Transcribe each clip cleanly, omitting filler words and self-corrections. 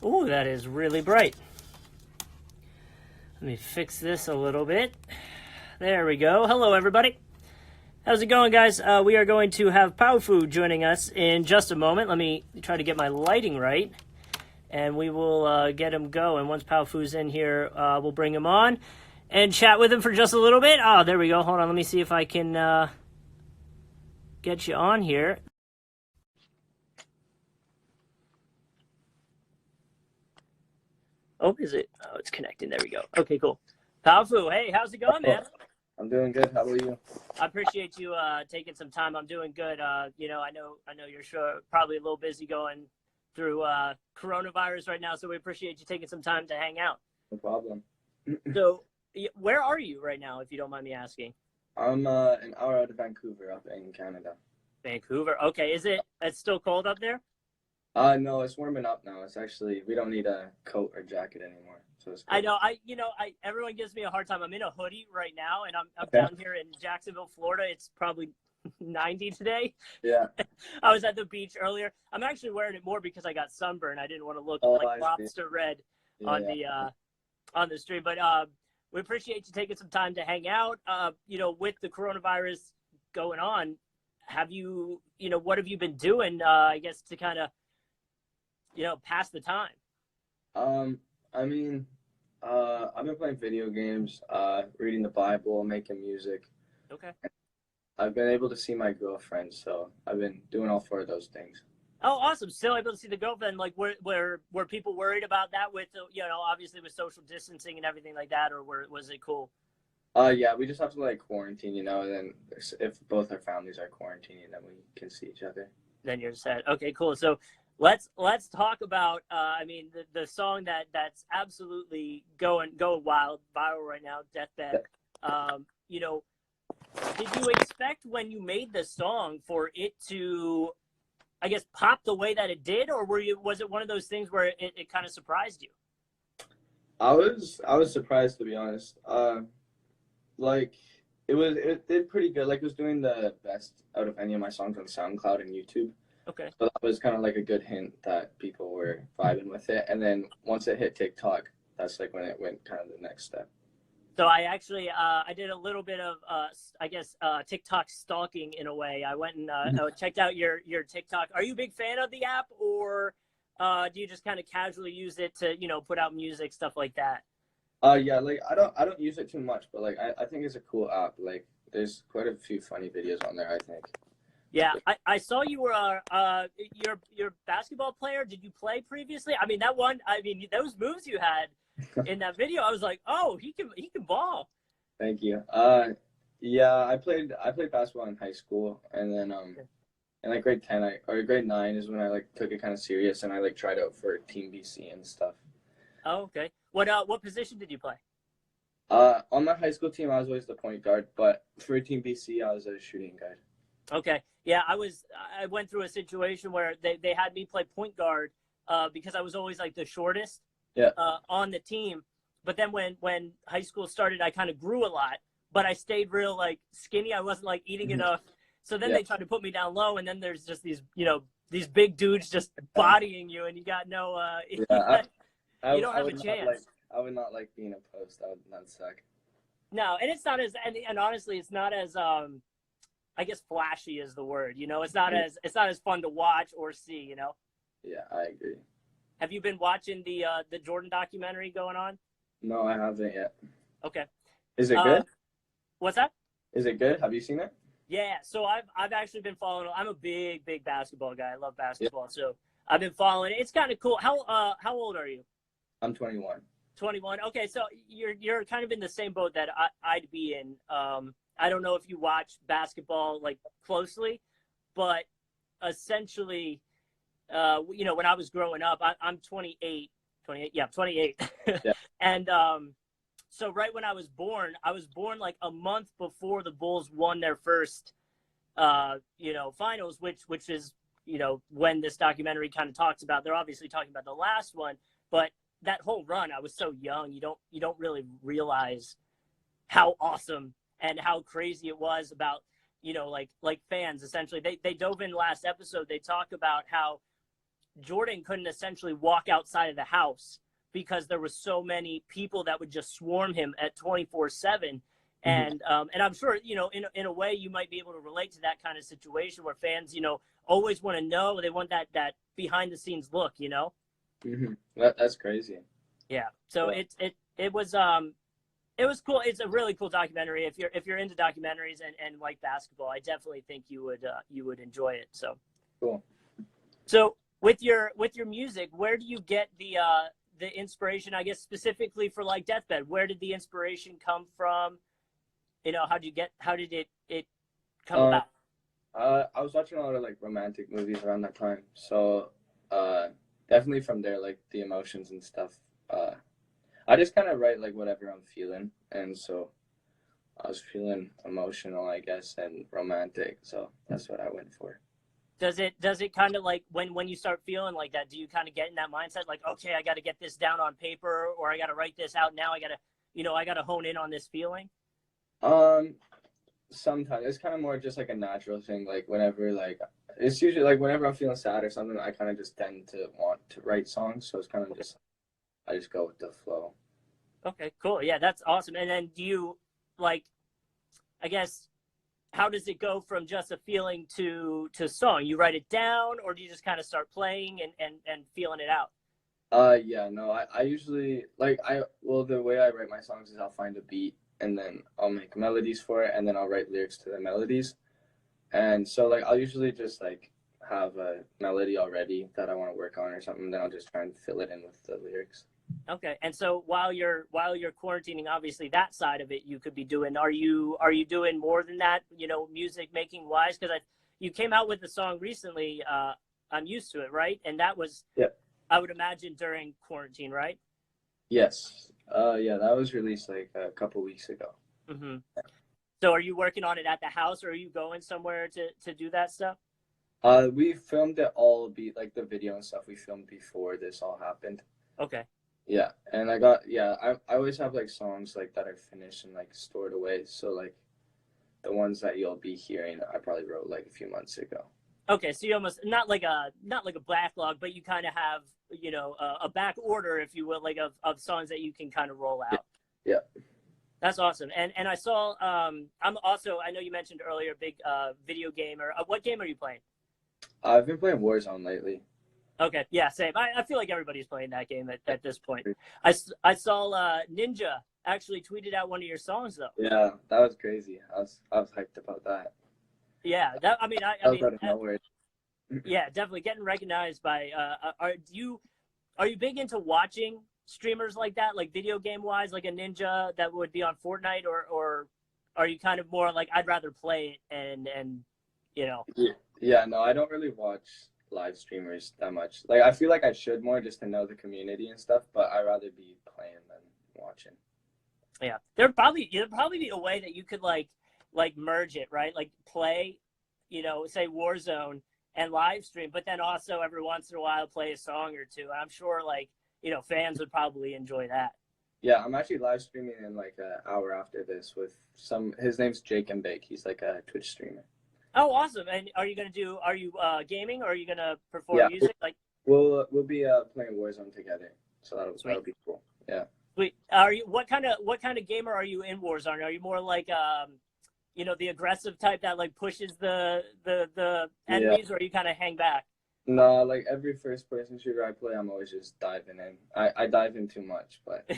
Ooh, that is really bright. Let me fix this a little bit. There we go. Hello, everybody. How's it going, guys? We are going to have Powfu joining us in just a moment. Let me try to get my lighting right, and we will get him going. Once Powfu's in here, we'll bring him on and chat with him for just a little bit. Oh, there we go. Hold on. Let me see if I can get you on here. Oh, is it? Oh, it's connecting. There we go. Okay, cool. Powfu, hey, how's it going, man? I'm doing good. How about you? I appreciate you taking some time. I'm doing good. I know you're probably a little busy going through coronavirus right now, so we appreciate you taking some time to hang out. No problem. So, where are you right now, if you don't mind me asking? I'm an hour out of Vancouver, up in Canada. Vancouver. Okay, it's still cold up there? No, it's warming up now. It's actually, we don't need a coat or jacket anymore. So it's cool. I know. Everyone gives me a hard time. I'm in a hoodie right now, and I'm Okay. down here in Jacksonville, Florida. It's probably 90 today. Yeah. I was at the beach earlier. I'm actually wearing it more because I got sunburned. I didn't want to look like lobster red on the stream. But we appreciate you taking some time to hang out. With the coronavirus going on, what have you been doing? I guess to kind of pass the time. I've been playing video games, reading the Bible, making music. Okay. I've been able to see my girlfriend, so I've been doing all four of those things. Oh, awesome! Still able to see the girlfriend. Like, were people worried about that with obviously with social distancing and everything like that, or was it cool? Yeah, we just have to quarantine, and then if both our families are quarantining, then we can see each other. Then you're set. Okay, cool. So let's talk about the song that's absolutely going viral right now, Deathbed. Did you expect when you made the song for it to, I guess, pop the way that it did, or was it one of those things where it kind of surprised you? I was surprised, to be honest. It did pretty good. It was doing the best out of any of my songs on SoundCloud and YouTube. Okay. So that was kind of a good hint that people were vibing with it. And then once it hit TikTok, that's when it went kind of the next step. So I actually I did a little bit of TikTok stalking in a way. I went and checked out your TikTok. Are you a big fan of the app, or do you just kind of casually use it to put out music, stuff like that? Yeah, I don't use it too much, but I think it's a cool app. There's quite a few funny videos on there, I think. Yeah, I saw you were you're a basketball player. Did you play previously? Those moves you had in that video, I was like, oh, he can ball. Thank you. Yeah, I played basketball in high school, and then in grade 10 or grade 9 is when I took it kind of serious, and I tried out for Team BC and stuff. Oh, okay. What position did you play? On my high school team, I was always the point guard, but for Team BC, I was a shooting guard. Okay. Yeah, I went through a situation where they had me play point guard because I was always the shortest on the team. But then when high school started, I kind of grew a lot, but I stayed real skinny. I wasn't eating enough. So then they tried to put me down low, and then there's just these big dudes just bodying you, and you got no you don't have a chance. I would not like being a post. That would suck. No, and it's not as and honestly, it's not as I guess flashy is the word. It's not as fun to watch or see. Yeah, I agree. Have you been watching the Jordan documentary going on? No, I haven't yet. Okay. Is it good? What's that? Is it good? Have you seen it? Yeah. So I've actually been following. I'm a big basketball guy. I love basketball. Yeah. So I've been following it. It's kind of cool. How old are you? I'm 21. 21. Okay, so you're kind of in the same boat that I'd be in. I don't know if you watch basketball closely, but essentially, when I was growing up, I'm 28. 28. Yeah, 28. Yeah. And so right when I was born a month before the Bulls won their first, finals, which is, when this documentary kind of talks about. They're obviously talking about the last one, but that whole run, I was so young, you don't really realize how awesome and how crazy it was about, fans. Essentially, they dove in last episode. They talk about how Jordan couldn't essentially walk outside of the house because there was so many people that would just swarm him at 24/7. And I'm sure, you know, in a way you might be able to relate to that kind of situation where fans, you know, always want to know, they want that behind the scenes look, you know? That's crazy. Yeah. So it was cool. It's a really cool documentary. If you're into documentaries and like basketball, I definitely think you would enjoy it. So cool. So with your music, where do you get the inspiration, I guess, specifically for like Deathbed? Where did the inspiration come from? You know, how did it come about? I was watching a lot of like romantic movies around that time. So definitely from there, like the emotions and stuff. I just kind of write like whatever I'm feeling. And so I was feeling emotional, I guess, and romantic. So that's what I went for. Does it kind of like when you start feeling like that, do you kind of get in that mindset like, okay, I got to get this down on paper, or I got to write this out now, I got to hone in on this feeling? Sometimes it's kind of more just like a natural thing. Like whenever, like it's usually like whenever I'm feeling sad or something, I kind of just tend to want to write songs. So it's kind of just, I just go with the flow. Okay, cool. Yeah, that's awesome. And then do you, like, I guess, how does it go from just a feeling to song? You write it down, or do you just kind of start playing and feeling it out? Yeah, no, I usually the way I write my songs is I'll find a beat and then I'll make melodies for it, and then I'll write lyrics to the melodies. And so like I'll usually just like have a melody already that I want to work on or something, then I'll just try and fill it in with the lyrics. Okay. And so while you're quarantining, obviously that side of it you could be doing. Are you doing more than that, you know, music making wise? Because you came out with a song recently, I'm Used to It, right? And that was, I would imagine, during quarantine, right? Yes. Yeah, that was released like a couple weeks ago. So are you working on it at the house, or are you going somewhere to do that stuff? We filmed it all, like the video and stuff we filmed before this all happened. Okay. Yeah, and I always have like songs like that are finished and like stored away. So like the ones that you'll be hearing, I probably wrote like a few months ago. Okay, so you almost not like a backlog, but you kind of have, you know, a back order, if you will, like of songs that you can kind of roll out. Yeah. That's awesome. And I saw I'm also, I know you mentioned earlier, big video gamer. What game are you playing? I've been playing Warzone lately. Okay, yeah, same. I feel like everybody's playing that game at this point. I saw Ninja actually tweeted out one of your songs though. Yeah, that was crazy. I was hyped about that. Yeah, that I mean out of nowhere. Yeah, definitely getting recognized by. Are you big into watching streamers like that, like video game wise, like a Ninja that would be on Fortnite, or are you kind of more like I'd rather play it and you know? Yeah, no, I don't really watch live streamers that much. Like I feel like I should more just to know the community and stuff, but I'd rather be playing than watching. Yeah, there'd probably be a way that you could like merge it, right? Like play, you know, say Warzone and live stream, but then also every once in a while play a song or two. And I'm sure like, you know, fans would probably enjoy that. Yeah, I'm actually live streaming in like an hour after this with his name's Jake and Bake. He's like a Twitch streamer. Oh, awesome. And are you gaming, or are you going to perform music? Like we'll be playing Warzone together. So that'll be cool. Yeah. Wait, what kind of gamer are you in Warzone? Are you more like you know, the aggressive type that like pushes the enemies, or you kind of hang back? No, like every first person shooter I play, I'm always just diving in. I dive in too much, but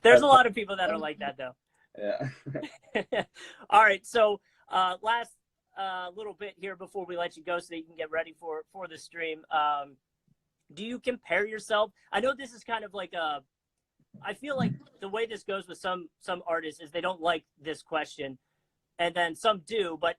there's a lot of people that are like that though. Yeah. All right, so last little bit here before we let you go, so that you can get ready for the stream. Do you compare yourself? I know this is kind of like I feel like the way this goes with some artists is they don't like this question, and then some do, but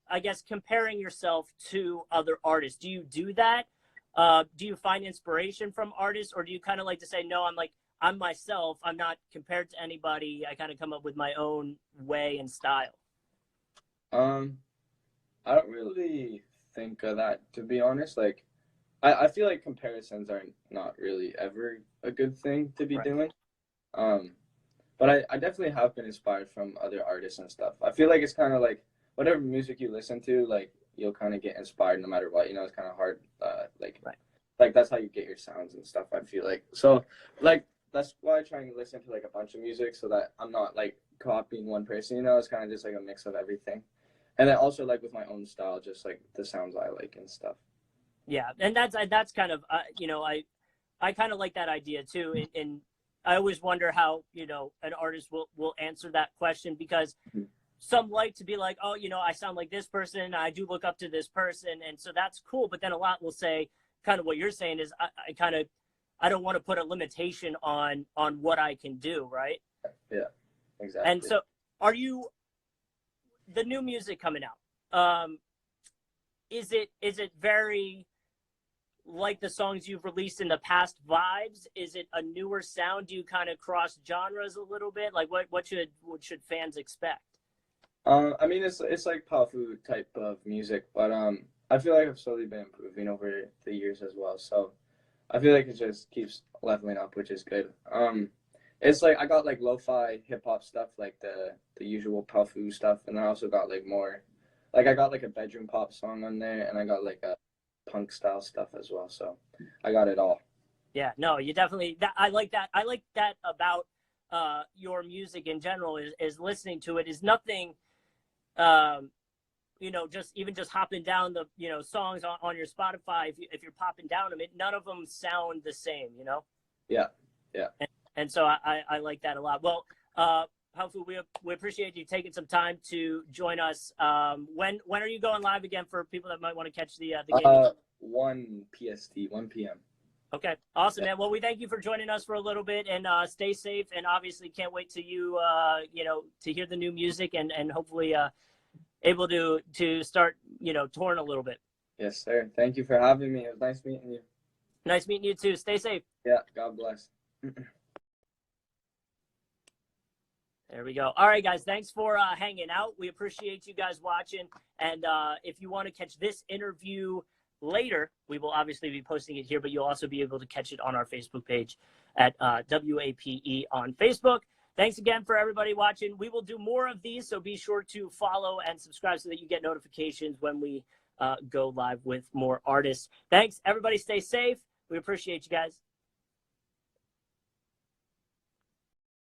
I guess comparing yourself to other artists, do you do that? Do you find inspiration from artists, or do you kind of like to say, no, I'm myself, I'm not compared to anybody, I kind of come up with my own way and style? I don't really think of that, to be honest. Like I feel like comparisons are not really ever a good thing to be doing. But I definitely have been inspired from other artists and stuff. I feel like it's kind of like whatever music you listen to, like you'll kind of get inspired no matter what. You know, it's kind of hard. Right. Like that's how you get your sounds and stuff. I feel like so like that's why I try and listen to like a bunch of music so that I'm not like copying one person. You know, it's kind of just like a mix of everything. And then also like with my own style, just like the sounds I like and stuff. Yeah, and that's kind of you know, I kind of like that idea too, and I always wonder how, you know, an artist will answer that question, because some like to be like, oh, you know, I sound like this person, I do look up to this person, and so that's cool. But then a lot will say, kind of what you're saying is, I don't want to put a limitation on what I can do, right? Yeah, exactly. And so, are you the new music coming out? Is it very like the songs you've released in the past vibes? Is it a newer sound? Do you kind of cross genres a little bit? Like what should fans expect? I mean, it's like Powfu type of music, but I feel like I've slowly been improving over the years as well. So I feel like it just keeps leveling up, which is good. It's like I got like lo-fi hip hop stuff, like the usual Powfu stuff, and I also got like more, like I got like a bedroom pop song on there, and I got like a punk style stuff as well. So I got it all. Yeah, no, you definitely. I like that. I like that about your music in general. Is listening to it is nothing. You know, just hopping down the, you know, songs on your Spotify. If you're popping down them, none of them sound the same. You know. Yeah, yeah. And so I like that a lot. Well, Powfu, we appreciate you taking some time to join us. When are you going live again for people that might want to catch the game? 1 PST, 1 p.m. Okay, awesome, man. Well, we thank you for joining us for a little bit, and stay safe. And obviously, can't wait to you know, to hear the new music, and hopefully able to start, you know, touring a little bit. Yes, sir. Thank you for having me. It was nice meeting you. Nice meeting you too. Stay safe. Yeah. God bless. There we go. All right, guys. Thanks for hanging out. We appreciate you guys watching. And if you want to catch this interview later, we will obviously be posting it here, but you'll also be able to catch it on our Facebook page at WAPE on Facebook. Thanks again for everybody watching. We will do more of these, so be sure to follow and subscribe so that you get notifications when we go live with more artists. Thanks, everybody. Stay safe. We appreciate you guys.